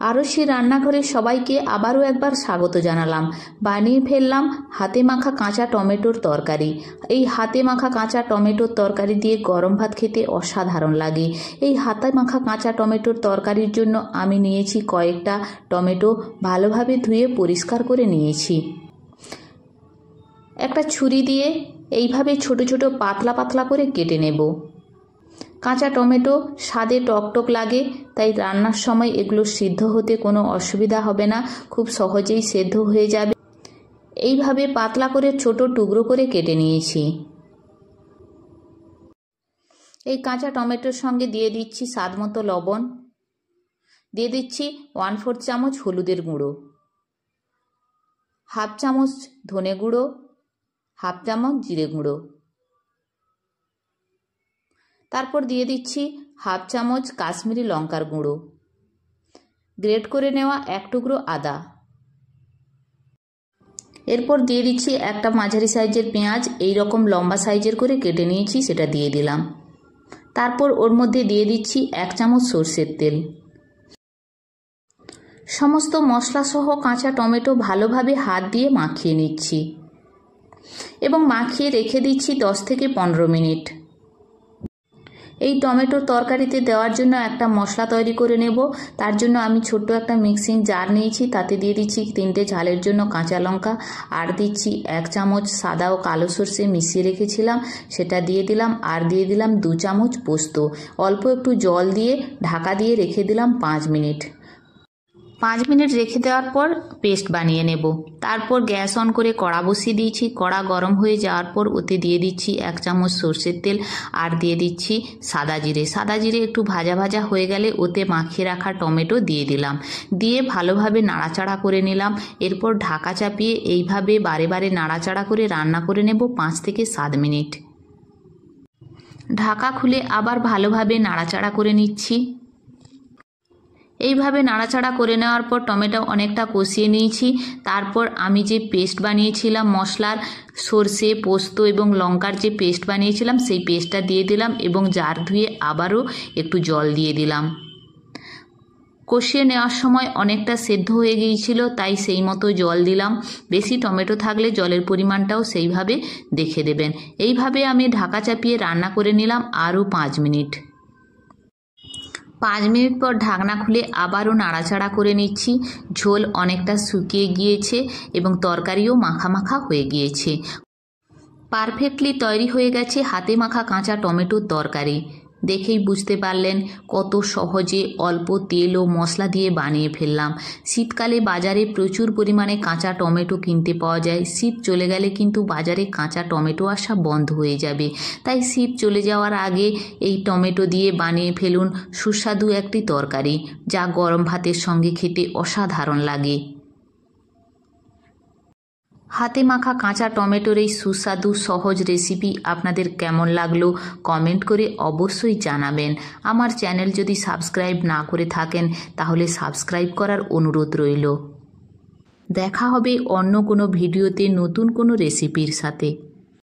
আরশি রান্নাঘরের সবাইকে আবারও একবার স্বাগত জানালাম। বানিয়ে ফেললাম হাতে মাখা কাঁচা টমেটোর তরকারি। এই হাতে মাখা কাঁচা টমেটোর তরকারি দিয়ে গরম ভাত খেতে অসাধারণ লাগে। এই হাতে মাখা কাঁচা টমেটোর তরকারির জন্য আমি নিয়েছি কয়েকটা টমেটো, ভালোভাবে ধুয়ে পরিষ্কার করে নিয়েছি। একটা ছুরি দিয়ে এইভাবে ছোট ছোট পাতলা পাতলা করে কেটে নেব। কাঁচা টমেটো স্বাদে টকটক লাগে, তাই রান্নার সময় এগুলো সিদ্ধ হতে কোনো অসুবিধা হবে না, খুব সহজেই সেদ্ধ হয়ে যাবে। এইভাবে পাতলা করে ছোট টুকরো করে কেটে নিয়েছি। এই কাঁচা টমেটোর সঙ্গে দিয়ে দিচ্ছি স্বাদ মতো লবণ, দিয়ে দিচ্ছি 1/4 চামচ হলুদের গুঁড়ো, 1/2 চামচ ধনে গুঁড়ো, 1/2 চামচ জিরে গুঁড়ো, তারপর দিয়ে দিচ্ছি 1/2 চামচ কাশ্মীরি লঙ্কার গুঁড়ো, গ্রেট করে নেওয়া এক টুকরো আদা। এরপর দিয়ে দিচ্ছি একটা মাঝারি সাইজের পেঁয়াজ, এই রকম লম্বা সাইজের করে কেটে নিয়েছি, সেটা দিয়ে দিলাম। তারপর ওর মধ্যে দিয়ে দিচ্ছি 1 চামচ সরষের তেল। সমস্ত মশলা সহ কাঁচা টমেটো ভালোভাবে হাত দিয়ে মাখিয়ে নিচ্ছি এবং মাখিয়ে রেখে দিচ্ছি 10 থেকে 15 মিনিট। এই টমেটোর তরকারিতে দেওয়ার জন্য একটা মশলা তৈরি করে নেব। তার জন্য আমি ছোট্ট একটা মিক্সিং জার নিয়েছি, তাতে দিয়ে দিচ্ছি 3টে ঝালের জন্য কাঁচা লঙ্কা, আর দিচ্ছি 1 চামচ সাদা ও কালো সর্ষে মিশিয়ে রেখেছিলাম, সেটা দিয়ে দিলাম। আর দিয়ে দিলাম 2 চামচ পোস্ত। অল্প একটু জল দিয়ে ঢাকা দিয়ে রেখে দিলাম 5 মিনিট। 5 মিনিট রেখে দেওয়ার পর পেস্ট বানিয়ে নেব। তারপর গ্যাস অন করে কড়া বসিয়ে দিয়েছি। কড়া গরম হয়ে যাওয়ার পর ওতে দিয়ে দিচ্ছি 1 চামচ সরষের তেল, আর দিয়ে দিচ্ছি সাদা জিরে। সাদা জিরে একটু ভাজা ভাজা হয়ে গেলে ওতে মাখিয়ে রাখা টমেটো দিয়ে দিলাম, দিয়ে ভালোভাবে নাড়াচাড়া করে নিলাম। এরপর ঢাকা চাপিয়ে এইভাবে বারে বারে নাড়াচাড়া করে রান্না করে নেব 5 থেকে 7 মিনিট। ঢাকা খুলে আবার ভালোভাবে নাড়াচাড়া করে নিচ্ছি। এইভাবে নাড়াচাড়া করে নেওয়ার পর টমেটো অনেকটা কষিয়ে নিয়েছি। তারপর আমি যে পেস্ট বানিয়েছিলাম মশলার, সর্ষে, পোস্ত এবং লঙ্কার যে পেস্ট বানিয়েছিলাম, সেই পেস্টটা দিয়ে দিলাম এবং জার ধুয়ে আবারও একটু জল দিয়ে দিলাম। কষিয়ে নেওয়ার সময় অনেকটা সেদ্ধ হয়ে গিয়েছিল, তাই সেই মতো জল দিলাম। বেশি টমেটো থাকলে জলের পরিমাণটাও সেইভাবে দেখে দেবেন। এইভাবে আমি ঢাকা চাপিয়ে রান্না করে নিলাম আরও 5 মিনিট। 5 মিনিট পর ঢাকনা খুলে আবারও নাড়াচাড়া করে নিচ্ছি। ঝোল অনেকটা শুকিয়ে গিয়েছে এবং তরকারিও মাখা মাখা হয়ে গিয়েছে। পারফেক্টলি তৈরি হয়ে গেছে হাতে মাখা কাঁচা টমেটোর তরকারি। দেখেই বুঝতে পারলেন কত সহজে অল্প তেল ও মশলা দিয়ে বানিয়ে ফেললাম। শীতকালে বাজারে প্রচুর পরিমাণে কাঁচা টমেটো কিনতে পাওয়া যায়। শীত চলে গেলে কিন্তু বাজারে কাঁচা টমেটো আসা বন্ধ হয়ে যাবে, তাই শীত চলে যাওয়ার আগে এই টমেটো দিয়ে বানিয়ে ফেলুন সুস্বাদু একটি তরকারি, যা গরম ভাতের সঙ্গে খেতে অসাধারণ লাগে। হাতে মাখা কাঁচা টমেটোর এই সুস্বাদু সহজ রেসিপি আপনাদের কেমন লাগলো কমেন্ট করে অবশ্যই জানাবেন। আমার চ্যানেল যদি সাবস্ক্রাইব না করে থাকেন তাহলে সাবস্ক্রাইব করার অনুরোধ রইল। দেখা হবে অন্য কোনো ভিডিওতে নতুন কোনো রেসিপির সাথে।